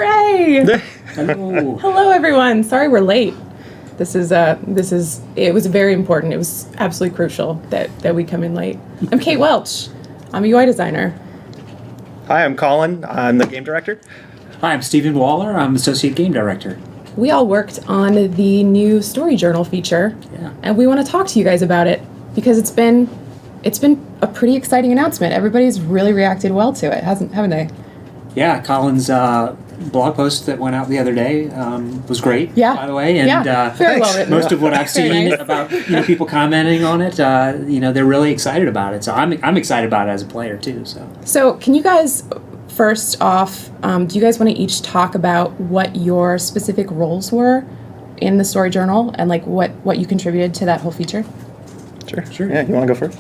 Hooray! Hello. Hello, everyone. Sorry we're late. It was very important. It was absolutely crucial that we come in late. I'm Kate Welch. I'm a UI designer. Hi, I'm Colin. I'm the game director. Hi, I'm Stephen Waller. I'm Associate Game Director. We all worked on the new story journal feature, and we want to talk to you guys about it because it's been a pretty exciting announcement. Everybody's really reacted well to it, haven't they? Yeah, Colin's blog post that went out the other day was great. Yeah. By the way, and very well written. most of what I've seen nice. about people commenting on it, they're really excited about it. So I'm excited about it as a player too. So can you guys? First off, do you guys want to each talk about what your specific roles were in the story journal and like what you contributed to that whole feature? Sure. Yeah, you want to go first?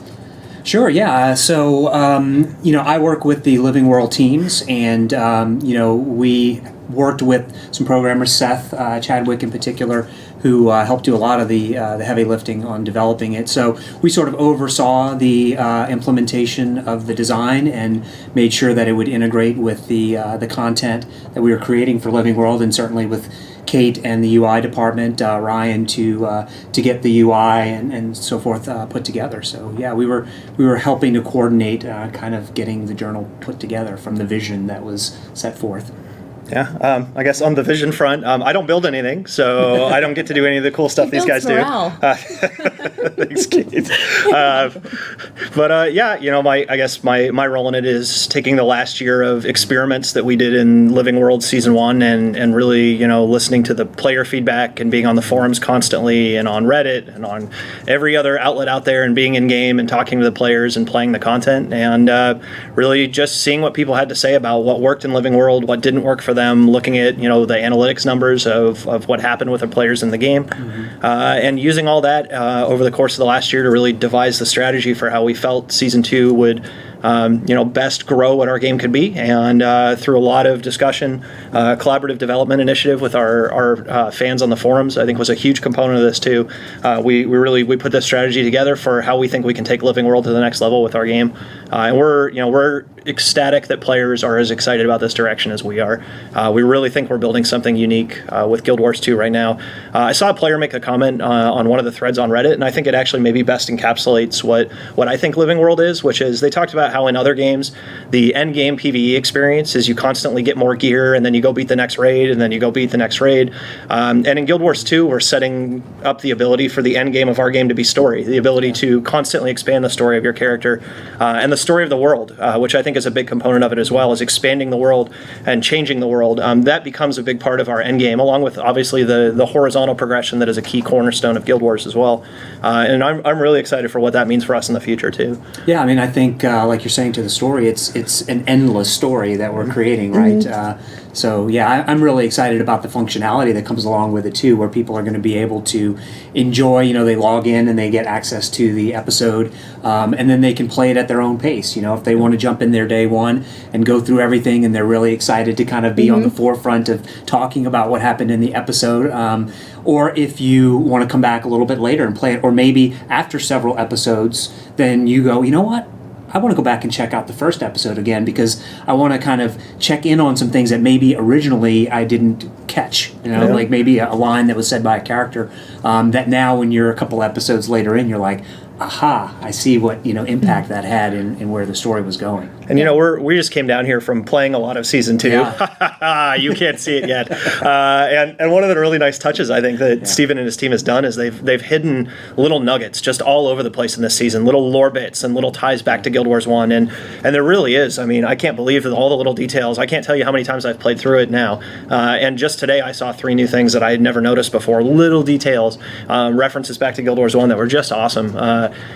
Sure, yeah. So, I work with the Living World teams, and, we worked with some programmers, Seth Chadwick in particular, who helped do a lot of the heavy lifting on developing it. So we sort of oversaw the implementation of the design and made sure that it would integrate with the content that we were creating for Living World, and certainly with Kate and the UI department, Ryan, to get the UI and so forth put together. So yeah, we were helping to coordinate kind of getting the journal put together from the vision that was set forth. Yeah, I guess on the vision front, I don't build anything, so I don't get to do any of the cool stuff these guys do. Thanks, Keith. My role in it is taking the last year of experiments that we did in Living World Season 1 and really, listening to the player feedback and being on the forums constantly and on Reddit and on every other outlet out there and being in game and talking to the players and playing the content and really just seeing what people had to say about what worked in Living World, what didn't work for them, looking at the analytics numbers of what happened with the players in the game, and using all that over the course of the last year to really devise the strategy for how we felt Season 2 would best grow what our game could be, and through a lot of discussion, collaborative development initiative with our fans on the forums, I think was a huge component of this too. We put this strategy together for how we think we can take Living World to the next level with our game, and we're ecstatic that players are as excited about this direction as we are. We really think we're building something unique with Guild Wars 2 right now. I saw a player make a comment on one of the threads on Reddit, and I think it actually maybe best encapsulates what I think Living World is, which is they talked about how in other games the end game PvE experience is you constantly get more gear and then you go beat the next raid and then you go beat the next raid. And in Guild Wars 2, we're setting up the ability for the end game of our game to be story, the ability to constantly expand the story of your character and the story of the world, which I think is a big component of it as well, is expanding the world and changing the world. That becomes a big part of our end game, along with obviously the horizontal progression that is a key cornerstone of Guild Wars as well. And I'm really excited for what that means for us in the future too. Yeah, I mean, I think like you're saying to the story, it's an endless story that we're creating, right? So yeah, I'm really excited about the functionality that comes along with it too, where people are going to be able to enjoy, they log in and they get access to the episode, and then they can play it at their own pace. If they want to jump in there day one and go through everything and they're really excited to kind of be on the forefront of talking about what happened in the episode, or if you want to come back a little bit later and play it, or maybe after several episodes, then you go, you know what? I want to go back and check out the first episode again because I want to kind of check in on some things that maybe originally I didn't catch. Like maybe a line that was said by a character that now when you're a couple episodes later in, you're like, aha, I see what impact that had in where the story was going. And we just came down here from playing a lot of Season 2. Yeah. You can't see it yet. And one of the really nice touches I think that Steven and his team has done is they've hidden little nuggets just all over the place in this season, little lore bits and little ties back to Guild Wars 1. And there really is. I mean, I can't believe all the little details. I can't tell you how many times I've played through it now. And just today I saw 3 new things that I had never noticed before, little details, references back to Guild Wars 1 that were just awesome.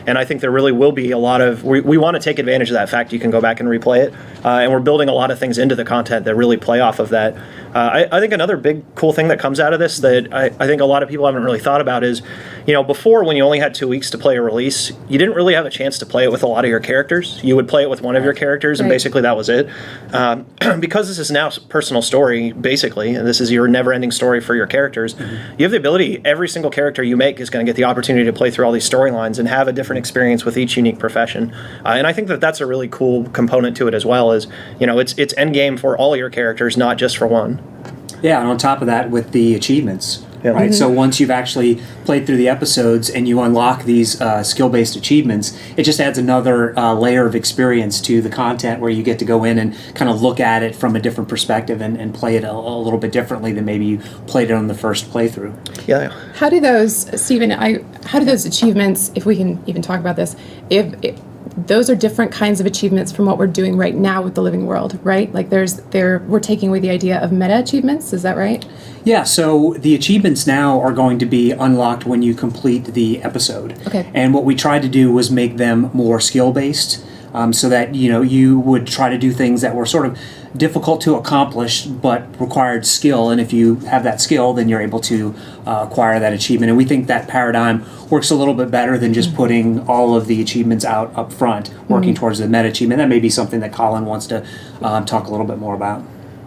And I think there really will be a lot of, we want to take advantage of that fact you can go back and replay it. And we're building a lot of things into the content that really play off of that. I think another big cool thing that comes out of this that I think a lot of people haven't really thought about is, before when you only had 2 weeks to play a release, you didn't really have a chance to play it with a lot of your characters. You would play it with one of your characters and basically that was it. Because this is now personal story, basically, and this is your never-ending story for your characters, you have the ability, every single character you make is going to get the opportunity to play through all these storylines and have a different experience with each unique profession. And I think that that's a really cool component to it as well, is, it's endgame for all your characters, not just for one. Yeah, and on top of that, with the achievements, Yep. right? So once you've actually played through the episodes and you unlock these skill-based achievements, it just adds another layer of experience to the content where you get to go in and kind of look at it from a different perspective and play it a little bit differently than maybe you played it on the first playthrough. Yeah. How do those, Stephen? How do those achievements, if we can even talk about this, if those are different kinds of achievements from what we're doing right now with the living world, right? Like we're taking away the idea of meta achievements. Is that right? Yeah, so the achievements now are going to be unlocked when you complete the episode. Okay. And what we tried to do was make them more skill-based, so that you would try to do things that were sort of difficult to accomplish but required skill. And if you have that skill, then you're able to acquire that achievement. And we think that paradigm works a little bit better than just putting all of the achievements out up front, working towards the meta achievement. That may be something that Colin wants to talk a little bit more about.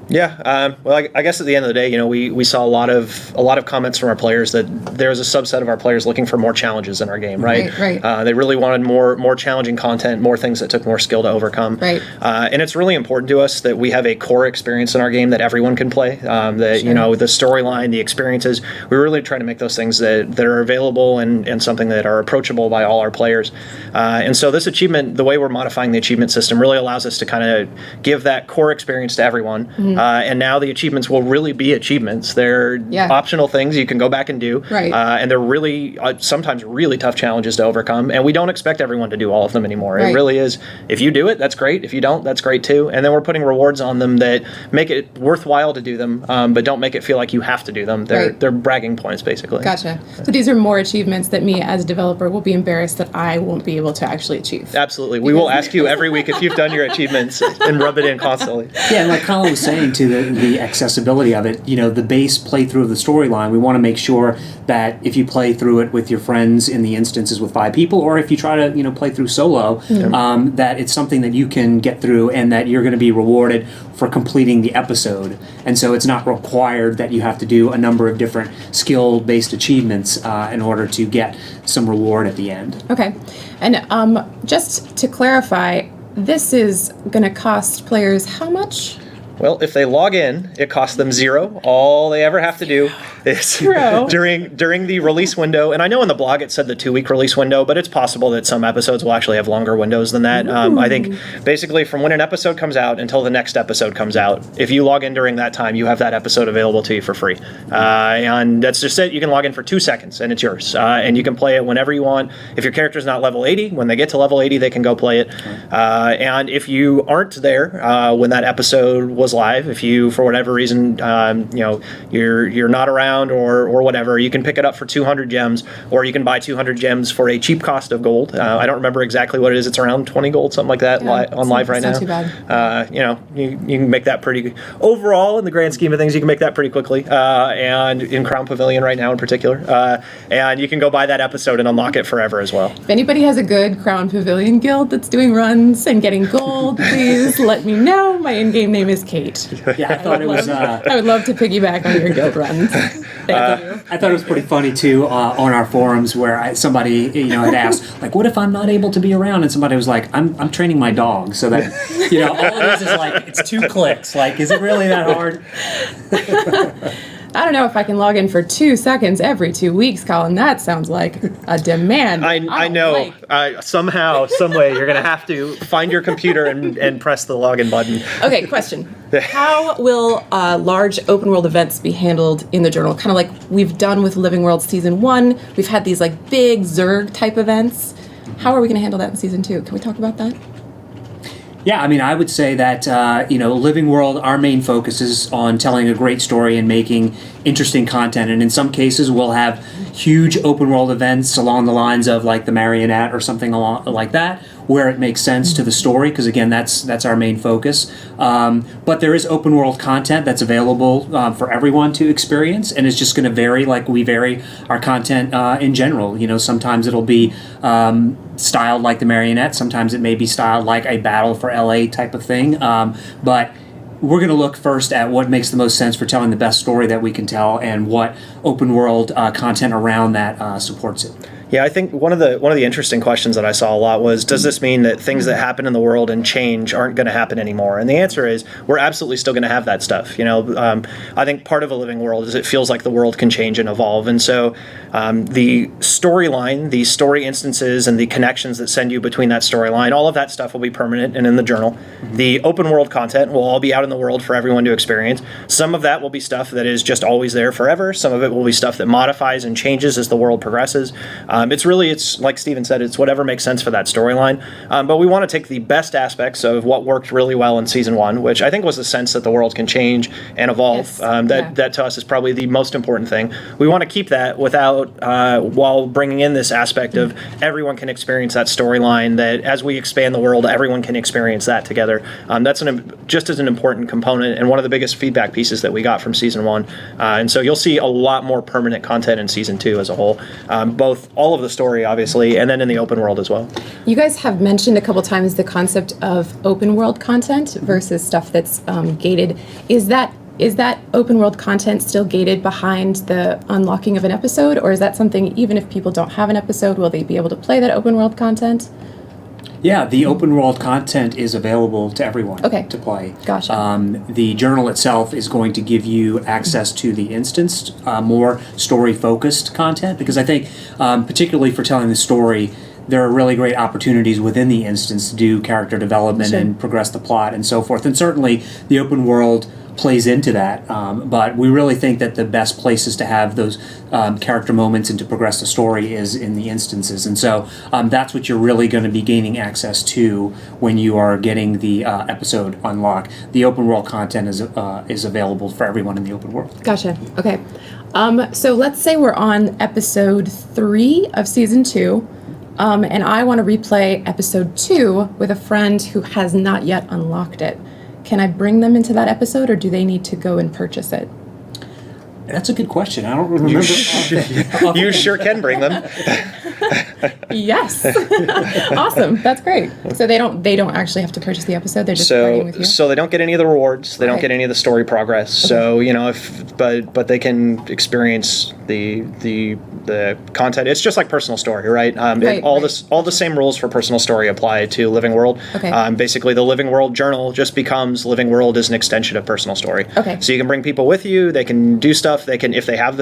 Yeah, well, I guess at the end of the day, we saw a lot of comments from our players that there was a subset of our players looking for more challenges in our game, right? Right. They really wanted more challenging content, more things that took more skill to overcome. Right. And it's really important to us that we have a core experience in our game that everyone can play. That Sure. The storyline, the experiences, we really try to make those things that are available and something that are approachable by all our players. And so this achievement, the way we're modifying the achievement system, really allows us to kind of give that core experience to everyone. And now the achievements will really be achievements. They're optional things you can go back and do. Right. And they're really, sometimes really tough challenges to overcome. And we don't expect everyone to do all of them anymore. Right. It really is, if you do it, that's great. If you don't, that's great too. And then we're putting rewards on them that make it worthwhile to do them, but don't make it feel like you have to do them. They're bragging points, basically. Gotcha. So these are more achievements that me as a developer will be embarrassed that I won't be able to actually achieve. Absolutely. We will ask you every week if you've done your achievements and rub it in constantly. Yeah, and like Colin was saying, to the accessibility of it, the base playthrough of the storyline, we want to make sure that if you play through it with your friends in the instances with 5 people, or if you try to play through solo, that it's something that you can get through and that you're going to be rewarded for completing the episode. And so it's not required that you have to do a number of different skill-based achievements in order to get some reward at the end. Okay. And just to clarify, this is going to cost players how much? Well, if they log in, it costs them 0. All they ever have to do is during the release window. And I know in the blog it said the 2-week release window, but it's possible that some episodes will actually have longer windows than that. I think basically from when an episode comes out until the next episode comes out, if you log in during that time, you have that episode available to you for free. And that's just it. You can log in for 2 seconds and it's yours. And you can play it whenever you want. If your character's not level 80, when they get to level 80, they can go play it. And if you aren't there when that episode was live, if you for whatever reason you're not around or whatever, you can pick it up for 200 gems, or you can buy 200 gems for a cheap cost of gold. I don't remember exactly what it is. It's around 20 gold, something like that, on live right now. Not too bad. You can make that pretty overall in the grand scheme of things. You can make that pretty quickly, and in Crown Pavilion right now in particular, and you can go buy that episode and unlock it forever as well. If anybody has a good Crown Pavilion guild that's doing runs and getting gold, please let me know. My in-game name is Kate. Yeah, I thought it was. I would love to piggyback on your guild runs. Thank you. I thought it was pretty funny too on our forums where somebody had asked, like, what if I'm not able to be around? And somebody was like, I'm training my dog, so that all it is like it's 2 clicks. Like, is it really that hard? I don't know if I can log in for 2 seconds every 2 weeks, Colin. That sounds like a demand. I know. Somehow, some way, you're going to have to find your computer and press the login button. Okay, question. How will large open world events be handled in the journal? Kind of like we've done with Living World Season 1. We've had these like big Zerg type events. How are we going to handle that in Season 2? Can we talk about that? Yeah, I mean, I would say that, Living World, our main focus is on telling a great story and making interesting content. And in some cases, we'll have huge open world events along the lines of like the Marionette or something like that, where it makes sense to the story, because again, that's our main focus. But there is open world content that's available for everyone to experience, and it's just going to vary like we vary our content in general. Sometimes it'll be styled like the Marionette, sometimes it may be styled like a Battle for LA type of thing. But we're going to look first at what makes the most sense for telling the best story that we can tell, and what open world content around that supports it. Yeah, I think one of the interesting questions that I saw a lot was, does this mean that things that happen in the world and change aren't going to happen anymore? And the answer is, we're absolutely still going to have that stuff. I think part of a living world is it feels like the world can change and evolve. And so the storyline, the story instances, and the connections that send you between that storyline, all of that stuff will be permanent and in the journal. Mm-hmm. The open world content will all be out in the world for everyone to experience. Some of that will be stuff that is just always there forever. Some of it will be stuff that modifies and changes as the world progresses. It's like Steven said, it's whatever makes sense for that storyline. But we want to take the best aspects of what worked really well in season 1, which I think was the sense that the world can change and evolve. Yes. That to us is probably the most important thing. We want to keep that while bringing in this aspect of everyone can experience that storyline, that as we expand the world, everyone can experience that together. That's just as an important component and one of the biggest feedback pieces that we got from season 1. And so you'll see a lot more permanent content in season 2 as a whole, both all of the story, obviously, and then in the open world as well. You guys have mentioned a couple times the concept of open world content versus stuff that's gated. Is that open world content still gated behind the unlocking of an episode, or is that something, even if people don't have an episode, will they be able to play that open world content? Yeah, the open world content is available to everyone to play. Gotcha. The journal itself is going to give you access to the instanced, more story-focused content, because I think, particularly for telling the story, there are really great opportunities within the instance to do character development and progress the plot and so forth. And certainly the open world plays into that, but we really think that the best places to have those character moments and to progress the story is in the instances. And so that's what you're really going to be gaining access to when you are getting the episode unlocked. The open world content is available for everyone in the open world. Gotcha. Okay. So let's say we're on episode 3 of season 2. And I want to replay episode 2 with a friend who has not yet unlocked it. Can I bring them into that episode, or do they need to go and purchase it? That's a good question. I don't remember. You sure can bring them. Yes. Awesome. That's great. So they don't actually have to purchase the episode. They're just starting with you. So they don't get any of the rewards. They don't get any of the story progress. So but they can experience the content. It's just like personal story, right? All the same rules for personal story apply to Living World. Okay. Basically, the Living World journal just becomes Living World as an extension of personal story. Okay. So you can bring people with you. They can do stuff. They can, if they have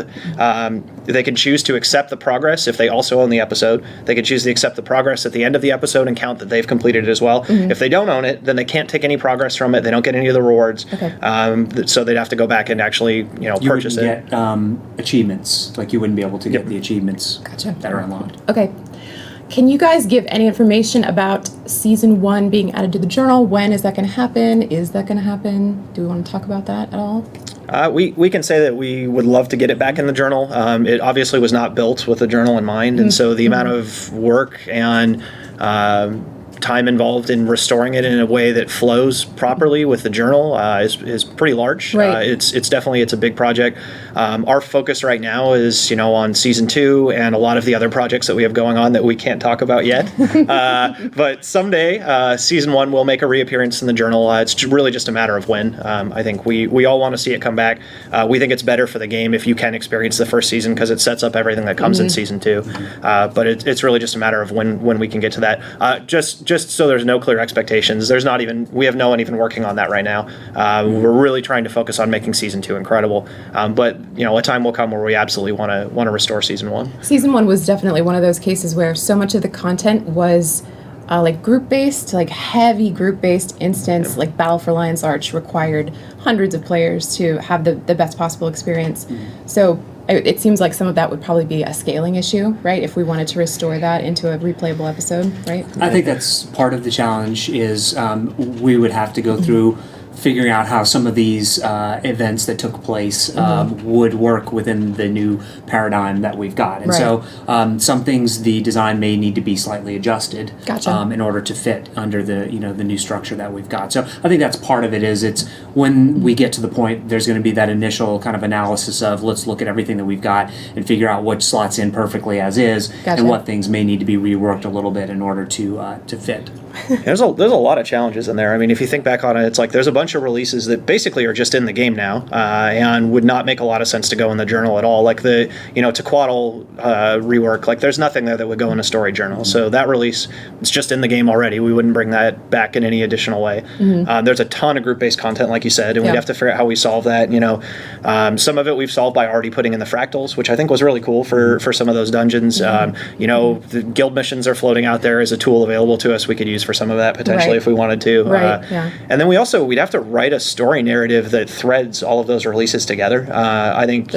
they can choose to accept the progress if they also own the episode. They can choose to accept the progress at the end of the episode and count that they've completed it as well. Mm-hmm. If they don't own it, then they can't take any progress from it. They don't get any of the rewards. Okay. So they'd have to go back and actually purchase it. You wouldn't get achievements. Like you wouldn't be able to get the achievements that are unlocked. Okay. Can you guys give any information about season 1 being added to the journal? When is that going to happen? Is that going to happen? Do we want to talk about that at all? We can say that we would love to get it back in the journal. It obviously was not built with the journal in mind, and so the amount of work and time involved in restoring it in a way that flows properly with the journal is pretty large. Right. It's definitely a big project. Our focus right now is on season 2 and a lot of the other projects that we have going on that we can't talk about yet. But someday season 1 will make a reappearance in the journal. It's really just a matter of when. I think we all want to see it come back. We think it's better for the game if you can experience the first season because it sets up everything that comes in season 2. But it's really just a matter of when we can get to that. Just so there's no clear expectations, we have no one even working on that right now. We're really trying to focus on making season 2 incredible. But a time will come where we absolutely want to restore season 1. Season 1 was definitely one of those cases where so much of the content was like group-based, like heavy group-based instance, like Battle for Lion's Arch required hundreds of players to have the best possible experience. So it seems like some of that would probably be a scaling issue, right? If we wanted to restore that into a replayable episode, right? I think that's part of the challenge is we would have to go through figuring out how some of these events that took place would work within the new paradigm that we've got. And so some things, the design may need to be slightly adjusted in order to fit under the the new structure that we've got. So I think that's part of it is it's when we get to the point, there's going to be that initial kind of analysis of let's look at everything that we've got and figure out what slots in perfectly as is and what things may need to be reworked a little bit in order to fit. There's a lot of challenges in there. I mean, if you think back on it, it's like there's a bunch of releases that basically are just in the game now, and would not make a lot of sense to go in the journal at all. Like the Tequatl rework, like there's nothing there that would go in a story journal. So that release, it's just in the game already. We wouldn't bring that back in any additional way. There's a ton of group-based content, like you said, and we'd have to figure out how we solve that. Some of it we've solved by already putting in the fractals, which I think was really cool for some of those dungeons. The guild missions are floating out there as a tool available to us. We could use for some of that potentially if we wanted to. And then we'd have to write a story narrative that threads all of those releases together. I think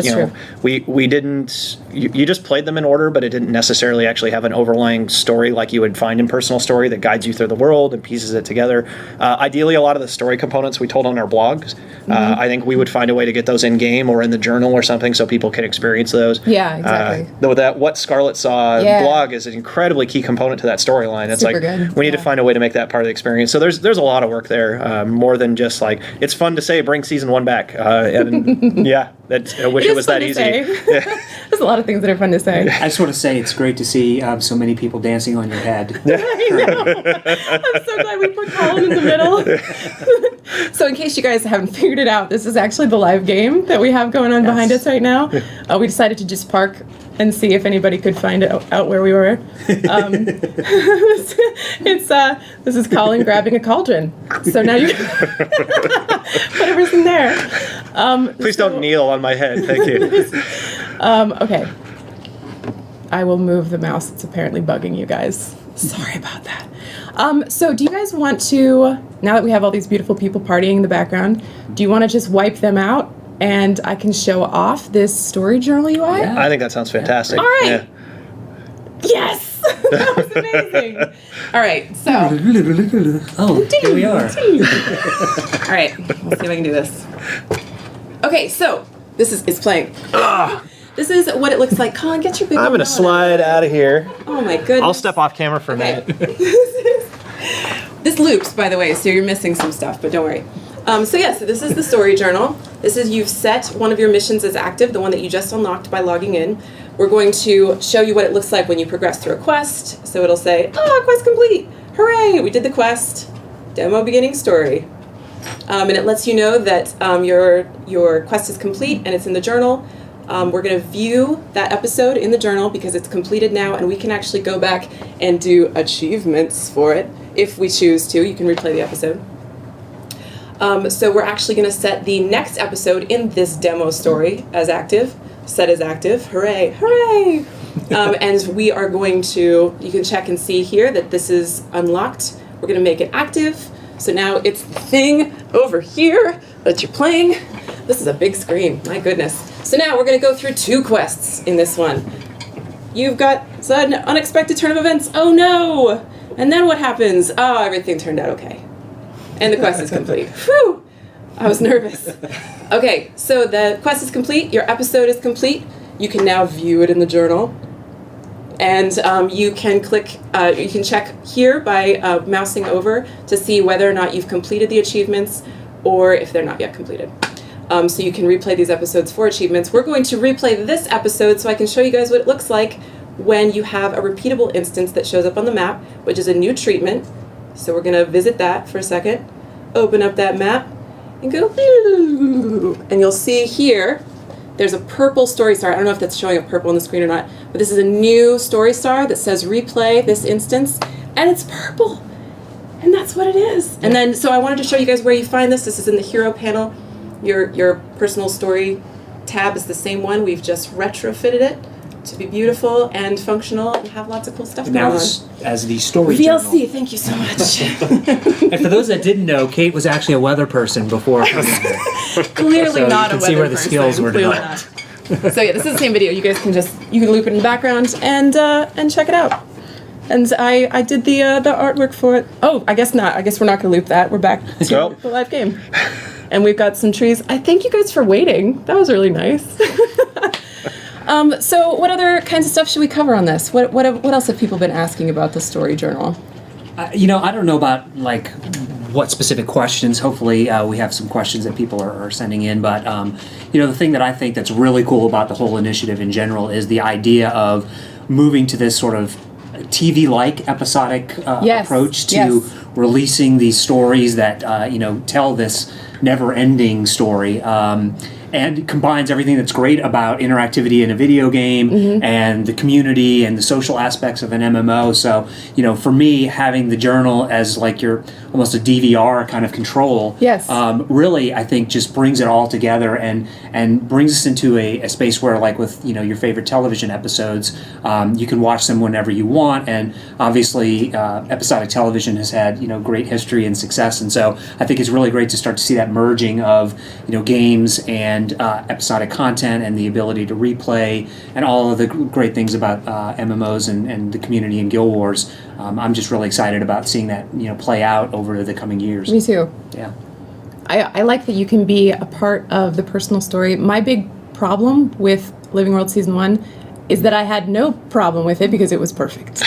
we didn't. You just played them in order, but it didn't necessarily actually have an overlying story like you would find in Personal Story that guides you through the world and pieces it together. Ideally, a lot of the story components we told on our blogs. I think we would find a way to get those in game or in the journal or something so people can experience those. Yeah, exactly. Though that What Scarlet Saw blog is an incredibly key component to that storyline. It's Super good. We need to find a way to make that part of the experience. So there's a lot of work there, more than just like it's fun to say bring season 1 back. And I wish it was that easy. There's a lot of things that are fun to say. I just want to say it's great to see so many people dancing on your head. I know. I'm so glad we put Colin in the middle. So in case you guys haven't figured it out, this is actually the live game that we have going on behind us right now. We decided to just park and see if anybody could find out where we were. This is Colin grabbing a cauldron. So now you whatever's in there. Please don't kneel on my head. Thank you. Okay. I will move the mouse. It's apparently bugging you guys. Sorry about that. So do you guys want to, now that we have all these beautiful people partying in the background, do you want to just wipe them out and I can show off this story journal UI? Yeah. I think that sounds fantastic. All right. Yes! That was amazing. All right, so. Oh, here we are. All right, let's see if I can do this. Okay, so this is playing. This is what it looks like. Colin, get your big I'm going to slide out of here. Oh my goodness. I'll step off camera for a minute. This loops, by the way, so you're missing some stuff, but don't worry. So this is the story journal. This is you've set one of your missions as active, the one that you just unlocked by logging in. We're going to show you what it looks like when you progress through a quest. So it'll say, quest complete. Hooray, we did the quest. Demo beginning story. And it lets you know that your quest is complete and it's in the journal. We're going to view that episode in the journal because it's completed now, and we can actually go back and do achievements for it if we choose to. You can replay the episode. So we're actually going to set the next episode in this demo story as active. Set as active. Hooray! Hooray! And we are going to, you can check and see here that this is unlocked. We're going to make it active. So now it's the thing over here that you're playing. This is a big screen, my goodness. So now we're going to go through 2 quests in this one. You've got an unexpected turn of events. Oh no! And then what happens? Oh, everything turned out okay. And the quest is complete. Whew! I was nervous. Okay, so the quest is complete. Your episode is complete. You can now view it in the journal. And you can you can check here by mousing over to see whether or not you've completed the achievements or if they're not yet completed. So you can replay these episodes for achievements. We're going to replay this episode so I can show you guys what it looks like when you have a repeatable instance that shows up on the map, which is a new treatment. So we're going to visit that for a second, open up that map, and go, and you'll see here, there's a purple story star. I don't know if that's showing up purple on the screen or not, but this is a new story star that says replay this instance, and it's purple. And that's what it is. And then, so I wanted to show you guys where you find this. This is in the hero panel. Your personal story tab is the same one. We've just retrofitted it to be beautiful and functional and have lots of cool stuff going on. As the story VLC, journal. thank you so much. And for those that didn't know, Kate was actually a weather person before coming here. Clearly so not a weather person. you can see where the skills were Clearly developed. not. So yeah, this is the same video. You guys can you can loop it in the background and check it out. And I did the artwork for it. Oh, I guess not. I guess we're not going to loop that. We're back to the live game. And we've got some trees. I thank you guys for waiting. That was really nice. So what other kinds of stuff should we cover on this? What else have people been asking about the story journal? I don't know about what specific questions. Hopefully we have some questions that people are sending in. But the thing that I think that's really cool about the whole initiative in general is the idea of moving to this sort of TV-like episodic Yes, approach to yes. releasing these stories that tell this never-ending story. And combines everything that's great about interactivity in a video game and the community and the social aspects of an MMO. So, for me, having the journal as like your almost a DVR kind of control, Yes. Really, I think just brings it all together and brings us into a space where, like with your favorite television episodes, you can watch them whenever you want. And obviously, episodic television has had great history and success. And so I think it's really great to start to see that merging of games and episodic content and the ability to replay and all of the great things about MMOs and the community in Guild Wars. I'm just really excited about seeing that play out over the coming years. Me too. Yeah. I like that you can be a part of the personal story. My big problem with Living World Season 1 is that I had no problem with it because it was perfect.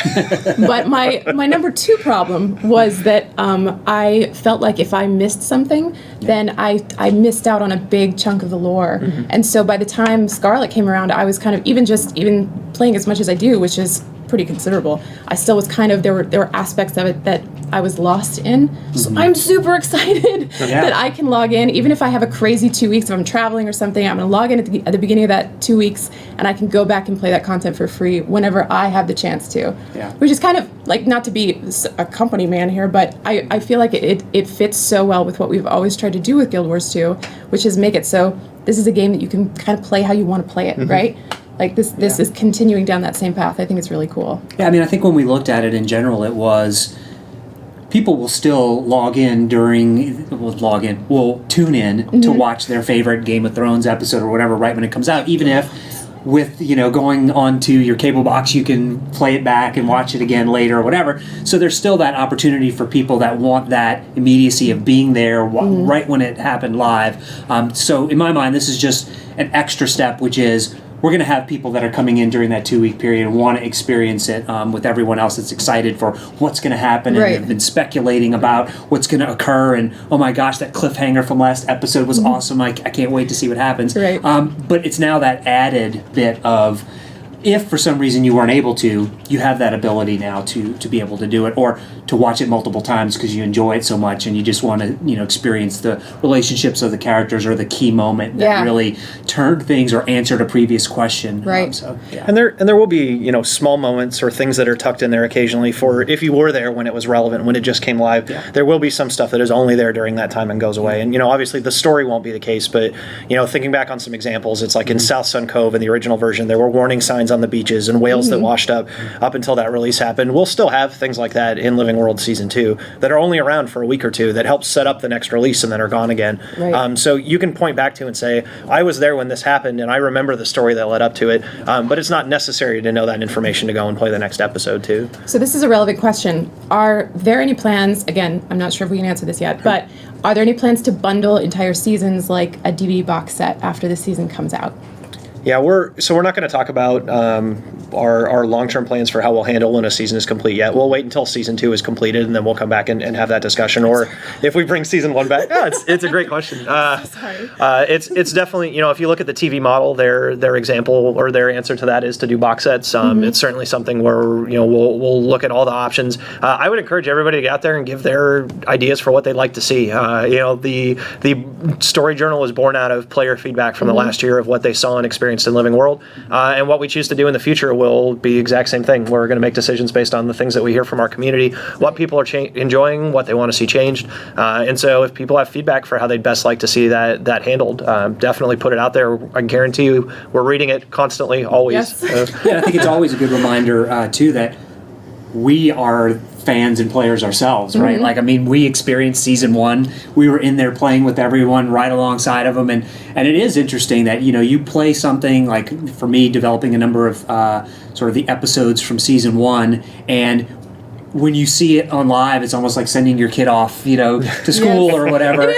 But my number 2 problem was that I felt like if I missed something, then I missed out on a big chunk of the lore. And so by the time Scarlet came around, I was kind of even playing as much as I do, which is pretty considerable. I still was kind of there were aspects of it that I was lost in. So I'm super excited that I can log in, even if I have a crazy 2 weeks, if I'm traveling or something, I'm going to log in at the beginning of that 2 weeks, and I can go back and play that content for free whenever I have the chance to. Yeah. Which is kind of like, not to be a company man here, but I feel like it fits so well with what we've always tried to do with Guild Wars 2, which is make it so this is a game that you can kind of play how you want to play it, right? Like this is continuing down that same path. I think it's really cool. Yeah, I mean, I think when we looked at it in general, it was people will still will tune in to watch their favorite Game of Thrones episode or whatever right when it comes out, even if with going on to your cable box you can play it back and watch it again later or whatever. So there's still that opportunity for people that want that immediacy of being there right when it happened live. So in my mind, this is just an extra step, which is we're going to have people that are coming in during that 2-week period and want to experience it with everyone else that's excited for what's going to happen and have been speculating about what's going to occur. And, oh my gosh, that cliffhanger from last episode was awesome. I can't wait to see what happens. Right. But it's now that added bit of, if for some reason you weren't able to, you have that ability now to be able to do it, or to watch it multiple times because you enjoy it so much and you just want to experience the relationships of the characters or the key moment that really turned things or answered a previous question. Right. And there will be small moments or things that are tucked in there occasionally for if you were there when it was relevant, when it just came live. There will be some stuff that is only there during that time and goes away. And obviously the story won't be the case, but thinking back on some examples, it's like in South Sun Cove in the original version, there were warning signs on the beaches and whales that washed up until that release happened. We'll still have things like that in Living World Season 2 that are only around for a week or two that help set up the next release and then are gone again. Right. So you can point back to and say, I was there when this happened and I remember the story that led up to it, but it's not necessary to know that information to go and play the next episode too. So this is a relevant question. Are there any plans, again, I'm not sure if we can answer this yet, but are there any plans to bundle entire seasons like a DVD box set after the season comes out? Yeah, we're not going to talk about our long-term plans for how we'll handle when a season is complete yet. We'll wait until season 2 is completed, and then we'll come back and have that discussion. Or if we bring season 1 back, it's a great question. Sorry. It's definitely if you look at the TV model, their example or their answer to that is to do box sets. It's certainly something where we'll look at all the options. I would encourage everybody to get out there and give their ideas for what they'd like to see. The story journal was born out of player feedback from the last year of what they saw and experienced in Living World, and what we choose to do in the future will be the exact same thing. We're going to make decisions based on the things that we hear from our community, what people are enjoying, what they want to see changed, and so if people have feedback for how they'd best like to see that handled, definitely put it out there. I guarantee you we're reading it constantly, always. Yes. I think it's always a good reminder too that we are fans and players ourselves, right? Like, I mean, we experienced season 1. We were in there playing with everyone right alongside of them, and it is interesting that you play something like, for me, developing a number of sort of the episodes from season 1, and when you see it on live, it's almost like sending your kid off, to school or whatever,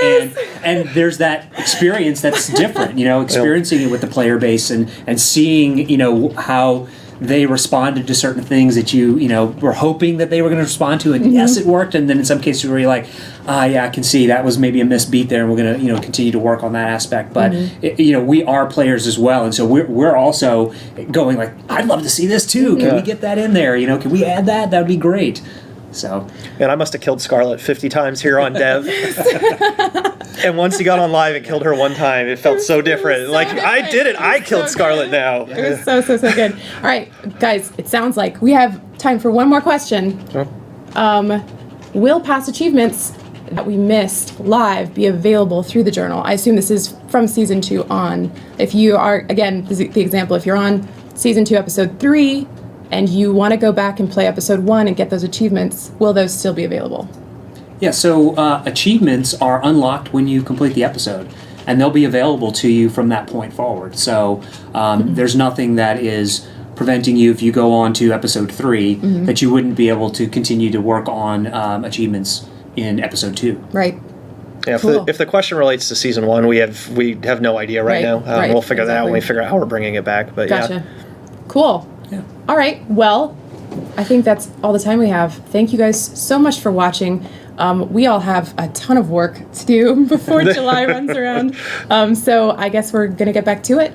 and there's that experience that's different, experiencing it with the player base and seeing, how they responded to certain things that you were hoping that they were going to respond to, and yes, it worked. And then in some cases where you're like, yeah, I can see that was maybe a missed beat there, and we're going to continue to work on that aspect. But we are players as well, and so we're also going like, I'd love to see this too. Can we get that in there? Can we add that? That would be great. So, and I must have killed Scarlett 50 times here on Dev. And once you got on live and killed her one time, it felt so different. Like, I did it. I killed Scarlett now. It was so good. All right, guys, it sounds like we have time for one more question. Will past achievements that we missed live be available through the journal? I assume this is from season 2 on. If you are, again, the example, if you're on season 2, episode 3, and you want to go back and play episode 1 and get those achievements, will those still be available? Yeah, so achievements are unlocked when you complete the episode, and they'll be available to you from that point forward. So there's nothing that is preventing you, if you go on to episode 3, that you wouldn't be able to continue to work on achievements in episode 2. Right. Yeah, Cool. if the question relates to season 1, we have no idea right now. We'll figure that out when we figure out how we're bringing it back. But Gotcha. Cool. Yeah. All right. Well, I think that's all the time we have. Thank you guys so much for watching. We all have a ton of work to do before July runs around. So I guess we're going to get back to it.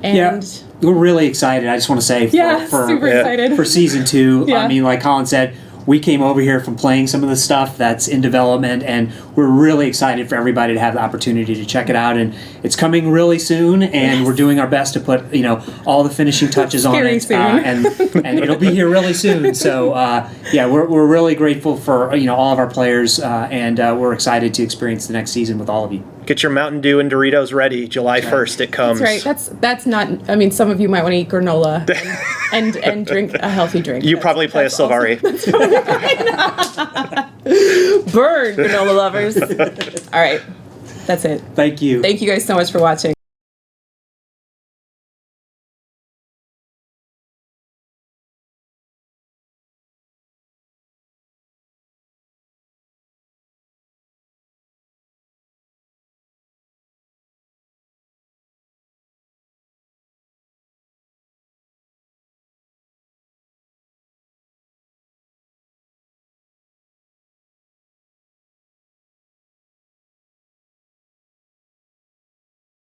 And we're really excited. I just want to say for super excited. For season 2. Yeah. I mean, like Colin said, we came over here from playing some of the stuff that's in development, and we're really excited for everybody to have the opportunity to check it out. And it's coming really soon, and we're doing our best to put all the finishing touches on it, soon. and it'll be here really soon. So we're really grateful for all of our players, and we're excited to experience the next season with all of you. Get your Mountain Dew and Doritos ready. July 1st it comes. That's right. That's not. I mean, some of you might want to eat granola and drink a healthy drink. You probably play a Sylvari. Burn, granola lovers. All right. That's it. Thank you. Thank you guys so much for watching.